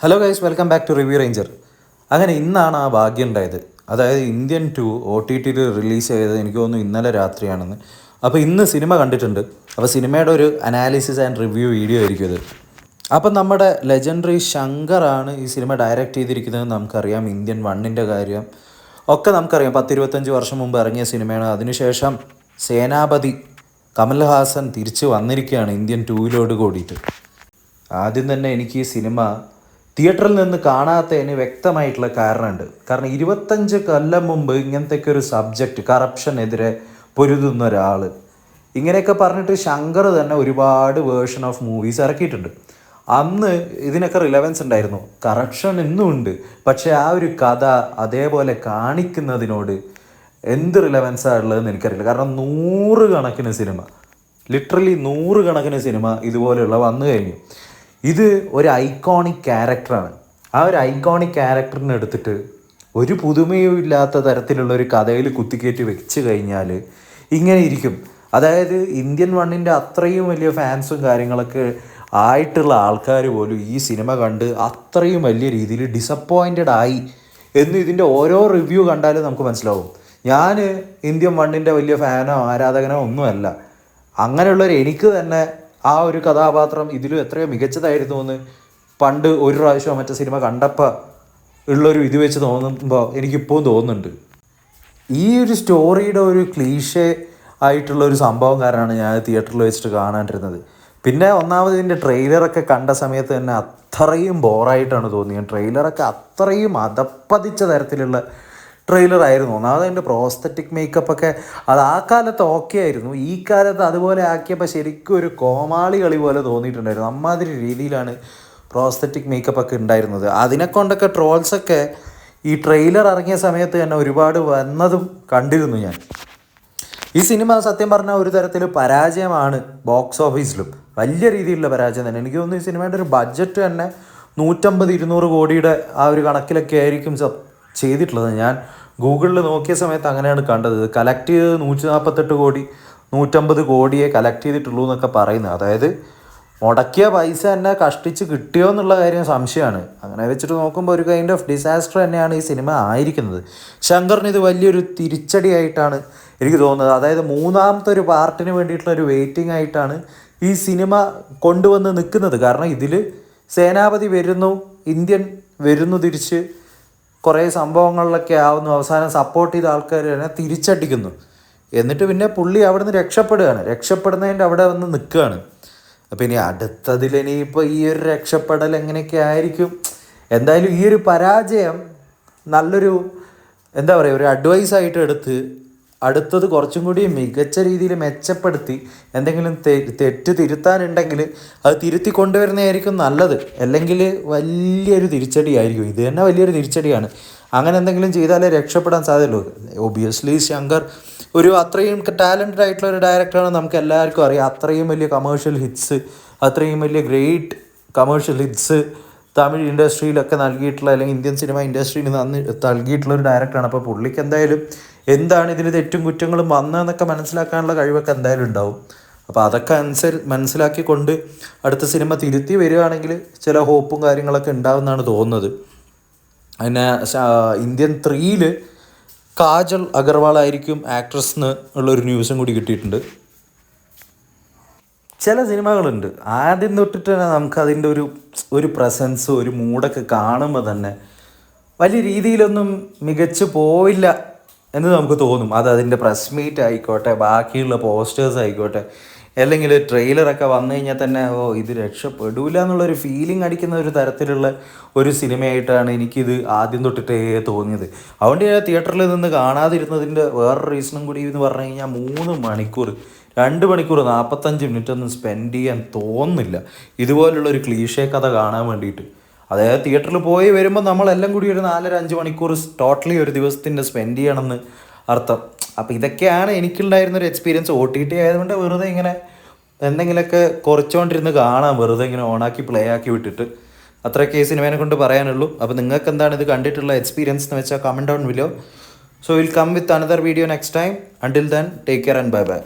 Hello guys, welcome back to review ranger. അങ്ങനെ ഇന്നാണ് ആ ഭാഗ്യം ഉണ്ടായത്. അതായത് ഇന്ത്യൻ 2 OTT റിലീസ് ചെയ്തത് എനിക്ക് തോന്നുന്നു ഇന്നലെ രാത്രിയാണെന്ന്. അപ്പോൾ ഇന്ന് സിനിമ കണ്ടിട്ടുണ്ട്. അപ്പോൾ സിനിമയുടെ ഒരു അനാലിസിസ് ആൻഡ് റിവ്യൂ വീഡിയോ ആയിരിക്കും ഇത്. അപ്പം നമ്മുടെ ലെജൻഡറി ശങ്കറാണ് ഈ സിനിമ ഡയറക്റ്റ് ചെയ്തിരിക്കുന്നത്. നമുക്കറിയാം ഇന്ത്യൻ 1 കാര്യം ഒക്കെ നമുക്കറിയാം. 10-25 വർഷം മുമ്പ് ഇറങ്ങിയ സിനിമയാണ്. അതിനുശേഷം സേനാപതി കമൽഹാസൻ തിരിച്ച് വന്നിരിക്കുകയാണ് ഇന്ത്യൻ 2 കൂടിയിട്ട്. ആദ്യം തന്നെ എനിക്ക് ഈ സിനിമ തിയേറ്ററിൽ നിന്ന് കാണാത്തതിന് വ്യക്തമായിട്ടുള്ള കാരണമുണ്ട്. കാരണം 25 കൊല്ലം മുമ്പ് ഇങ്ങനത്തെയൊക്കെ ഒരു സബ്ജക്റ്റ്, കറപ്ഷനെതിരെ പൊരുതുന്ന ഒരാൾ, ഇങ്ങനെയൊക്കെ പറഞ്ഞിട്ട് ശങ്കർ തന്നെ ഒരുപാട് വേർഷൻ ഓഫ് മൂവീസ് ഇറക്കിയിട്ടുണ്ട്. അന്ന് ഇതിനൊക്കെ റിലവൻസ് ഉണ്ടായിരുന്നു. കറപ്ഷൻ ഇന്നും ഉണ്ട്, പക്ഷേ ആ ഒരു കഥ അതേപോലെ കാണിക്കുന്നതിനോട് എന്ത് റിലവൻസാണ് ഉള്ളതെന്ന് എനിക്കറിയില്ല. കാരണം 100 കണക്കിന് സിനിമ, ലിറ്ററലി 100 കണക്കിന് സിനിമ ഇതുപോലെയുള്ള വന്നു കഴിഞ്ഞു. ഇത് ഒരു ഐക്കോണിക് ക്യാരക്ടറാണ്. ആ ഒരു ഐക്കോണിക് ക്യാരക്ടറിനെ എടുത്തിട്ട് ഒരു പുതുമയും ഇല്ലാത്ത തരത്തിലുള്ള ഒരു കഥയിൽ കുത്തിക്കയറ്റി വെച്ച് കഴിഞ്ഞാൽ ഇങ്ങനെ ഇരിക്കും. അതായത് ഇന്ത്യൻ 1 അത്രയും വലിയ ഫാൻസും കാര്യങ്ങളൊക്കെ ആയിട്ടുള്ള ആൾക്കാർ പോലും ഈ സിനിമ കണ്ട് അത്രയും വലിയ രീതിയിൽ ഡിസപ്പോയിൻറ്റഡ് ആയി എന്ന് ഇതിൻ്റെ ഓരോ റിവ്യൂ കണ്ടാലും നമുക്ക് മനസ്സിലാവും. ഞാൻ ഇന്ത്യൻ 1 വലിയ ഫാനോ ആരാധകനോ ഒന്നുമല്ല. അങ്ങനെയുള്ളവർ എനിക്ക് തന്നെ ആ ഒരു കഥാപാത്രം ഇതിലും എത്രയോ മികച്ചതായിരുന്നു എന്ന് പണ്ട് ഒരു പ്രാവശ്യം മറ്റേ സിനിമ കണ്ടപ്പോൾ ഉള്ളൊരു ഇത് വെച്ച് തോന്നുമ്പോൾ എനിക്കിപ്പോഴും തോന്നുന്നുണ്ട്. ഈ ഒരു സ്റ്റോറിയുടെ ഒരു ക്ലീഷേ ആയിട്ടുള്ള ഒരു സംഭവം കാരണമാണ് ഞാൻ തിയേറ്ററിൽ വെച്ചിട്ട് കാണാണ്ടിരുന്നത്. പിന്നെ ഒന്നാമത് ഇതിൻ്റെ ട്രെയിലറൊക്കെ കണ്ട സമയത്ത് തന്നെ അത്രയും ബോറായിട്ടാണ് തോന്നിയത്. ട്രെയിലറൊക്കെ അത്രയും അതപ്പതിച്ച തരത്തിലുള്ള ട്രെയിലറായിരുന്നു. ഒന്നാമത് അതിൻ്റെ പ്രോസ്തറ്റിക് മേക്കപ്പൊക്കെ അത് ആ കാലത്ത് ഓക്കെ ആയിരുന്നു. ഈ കാലത്ത് അതുപോലെ ആക്കിയപ്പോൾ ശരിക്കും ഒരു കോമാളി കളി പോലെ തോന്നിയിട്ടുണ്ടായിരുന്നു. അമ്മാതിരി രീതിയിലാണ് പ്രോസ്തറ്റിക് മേക്കപ്പൊക്കെ ഉണ്ടായിരുന്നത്. അതിനെക്കൊണ്ടൊക്കെ ട്രോൾസൊക്കെ ഈ ട്രെയിലർ ഇറങ്ങിയ സമയത്ത് തന്നെ ഒരുപാട് വന്നതും കണ്ടിരുന്നു ഞാൻ. ഈ സിനിമ സത്യം പറഞ്ഞാൽ ഒരു തരത്തിൽ പരാജയമാണ്. ബോക്സ് ഓഫീസിലും വലിയ രീതിയിലുള്ള പരാജയം തന്നെ. എനിക്ക് തോന്നുന്നു ഈ സിനിമയുടെ ഒരു ബഡ്ജറ്റ് തന്നെ 150-200 കോടിയുടെ ആ ഒരു കണക്കിലൊക്കെ ആയിരിക്കും ചെയ്തിട്ടുള്ളത്. ഞാൻ ഗൂഗിളിൽ നോക്കിയ സമയത്ത് അങ്ങനെയാണ് കണ്ടത്. കളക്ട് ചെയ്തത് 148 കോടി, 150 കോടിയെ കളക്ട് ചെയ്തിട്ടുള്ളൂ എന്നൊക്കെ പറയുന്നത്. അതായത് മുടക്കിയ പൈസ തന്നെ കഷ്ടിച്ച് കിട്ടിയോ എന്നുള്ള കാര്യം സംശയമാണ്. അങ്ങനെ വെച്ചിട്ട് നോക്കുമ്പോൾ ഒരു കൈൻഡ് ഓഫ് ഡിസാസ്റ്റർ തന്നെയാണ് ഈ സിനിമ ആയിരിക്കുന്നത്. ശങ്കറിന് ഇത് വലിയൊരു തിരിച്ചടിയായിട്ടാണ് എനിക്ക് തോന്നുന്നത്. അതായത് മൂന്നാമത്തെ ഒരു പാർട്ടിന് വേണ്ടിയിട്ടുള്ള ഒരു വെയിറ്റിംഗ് ആയിട്ടാണ് ഈ സിനിമ കൊണ്ടുവന്ന് നിൽക്കുന്നത്. കാരണം ഇതിൽ സേനാപതി വരുന്നു, ഇന്ത്യൻ വരുന്നു, തിരിച്ച് കുറേ സംഭവങ്ങളിലൊക്കെ ആവുന്നു, അവസാനം സപ്പോർട്ട് ചെയ്ത ആൾക്കാർ തന്നെ തിരിച്ചടിക്കുന്നു. എന്നിട്ട് പിന്നെ പുള്ളി അവിടെ നിന്ന് രക്ഷപ്പെടുന്നതിൻ്റെ അവിടെ വന്ന് നിൽക്കുകയാണ്. അപ്പോൾ ഇനി അടുത്തതിലിനിയിപ്പോൾ ഈ ഒരു രക്ഷപ്പെടൽ എങ്ങനെയൊക്കെ ആയിരിക്കും. എന്തായാലും ഈ ഒരു പരാജയം നല്ലൊരു എന്താ പറയുക, ഒരു അഡ്വൈസായിട്ട് എടുത്ത് അടുത്തത് കുറച്ചും കൂടി മികച്ച രീതിയിൽ മെച്ചപ്പെടുത്തി എന്തെങ്കിലും തെറ്റ് തിരുത്താനുണ്ടെങ്കിൽ അത് തിരുത്തി കൊണ്ടുവരുന്നതായിരിക്കും നല്ലത്. അല്ലെങ്കിൽ വലിയൊരു തിരിച്ചടിയായിരിക്കും. ഇത് തന്നെ വലിയൊരു തിരിച്ചടിയാണ്. അങ്ങനെ എന്തെങ്കിലും ചെയ്താലേ രക്ഷപ്പെടാൻ സാധ്യതയുള്ളൂ. ഒബിയസ്ലി ശങ്കർ ഒരു അത്രയും ടാലൻറ്റഡ് ആയിട്ടുള്ള ഒരു ഡയറക്ടറാണ്, നമുക്ക് എല്ലാവർക്കും അറിയാം. അത്രയും വലിയ കമേഴ്ഷ്യൽ ഹിറ്റ്സ്, അത്രയും വലിയ ഗ്രേറ്റ് കമേഴ്ഷ്യൽ ഹിറ്റ്സ് തമിഴ് ഇൻഡസ്ട്രിയിലൊക്കെ നൽകിയിട്ടുള്ള, അല്ലെങ്കിൽ ഇന്ത്യൻ സിനിമ ഇൻഡസ്ട്രിയിൽ നൽകിയിട്ടുള്ള ഒരു ഡയറക്ടറാണ്. അപ്പോൾ പുള്ളിക്ക് എന്തായാലും എന്താണ് ഇതിന് തെറ്റും കുറ്റങ്ങളും വന്നതെന്നൊക്കെ മനസ്സിലാക്കാനുള്ള കഴിവൊക്കെ എന്തായാലും ഉണ്ടാവും. അപ്പോൾ അതൊക്കെ മനസ്സിലാക്കിക്കൊണ്ട് അടുത്ത സിനിമ തിരുത്തി വരികയാണെങ്കിൽ ചില ഹോപ്പും കാര്യങ്ങളൊക്കെ ഉണ്ടാവുമെന്നാണ് തോന്നുന്നത്. പിന്നെ ഇന്ത്യൻ 3 കാജൽ അഗർവാൾ ആയിരിക്കും ആക്ട്രസ് എന്ന് ഉള്ളൊരു ന്യൂസും കൂടി കിട്ടിയിട്ടുണ്ട്. ചില സിനിമകളുണ്ട് ആദ്യം തൊട്ടിട്ട് തന്നെ നമുക്കതിൻ്റെ ഒരു പ്രസൻസ്, ഒരു മൂഡൊക്കെ കാണുമ്പോൾ തന്നെ വലിയ രീതിയിലൊന്നും മികച്ചു പോയില്ല എന്ന് നമുക്ക് തോന്നും. അതിൻ്റെ പ്രസ് മീറ്റ് ആയിക്കോട്ടെ, ബാക്കിയുള്ള പോസ്റ്റേഴ്സ് ആയിക്കോട്ടെ, അല്ലെങ്കിൽ ട്രെയിലറൊക്കെ വന്നു കഴിഞ്ഞാൽ തന്നെ ഇത് രക്ഷപ്പെടില്ല എന്നുള്ളൊരു ഫീലിംഗ് അടിക്കുന്ന ഒരു തരത്തിലുള്ള ഒരു സിനിമയായിട്ടാണ് എനിക്കിത് ആദ്യം തൊട്ടിട്ടേ തോന്നിയത്. അതുകൊണ്ട് ഞാൻ തിയേറ്ററിൽ നിന്ന് കാണാതിരുന്നതിൻ്റെ വേറൊരു റീസണും കൂടി എന്ന് പറഞ്ഞു കഴിഞ്ഞാൽ 3 മണിക്കൂർ 2 മണിക്കൂർ 45 മിനിറ്റ് ഒന്നും സ്പെൻഡ് ചെയ്യാൻ തോന്നുന്നില്ല ഇതുപോലുള്ളൊരു ക്ലീഷേ കഥ കാണാൻ വേണ്ടിയിട്ട്. അതായത് തിയേറ്ററിൽ പോയി വരുമ്പോൾ നമ്മളെല്ലാം കൂടി ഒരു 4-5 മണിക്കൂർ ടോട്ടലി ഒരു ദിവസത്തിൻ്റെ സ്പെൻഡ് ചെയ്യണമെന്ന് അർത്ഥം. അപ്പോൾ ഇതൊക്കെയാണ് എനിക്കുണ്ടായിരുന്നൊരു എക്സ്പീരിയൻസ്. OTT ആയതുകൊണ്ട് വെറുതെ ഇങ്ങനെ എന്തെങ്കിലുമൊക്കെ കുറച്ചുകൊണ്ടിരുന്ന് കാണാം, വെറുതെ ഇങ്ങനെ ഓണാക്കി പ്ലേ ആക്കി വിട്ടിട്ട്. അത്രയൊക്കെ ഈ സിനിമേനെ കൊണ്ട് പറയാനുള്ളൂ. അപ്പോൾ നിങ്ങൾക്ക് എന്താണ് ഇത് കണ്ടിട്ടുള്ള എക്സ്പീരിയൻസ് എന്ന് വെച്ചാൽ comment down below. So we'll come with another video next time. Until then, take care and bye bye.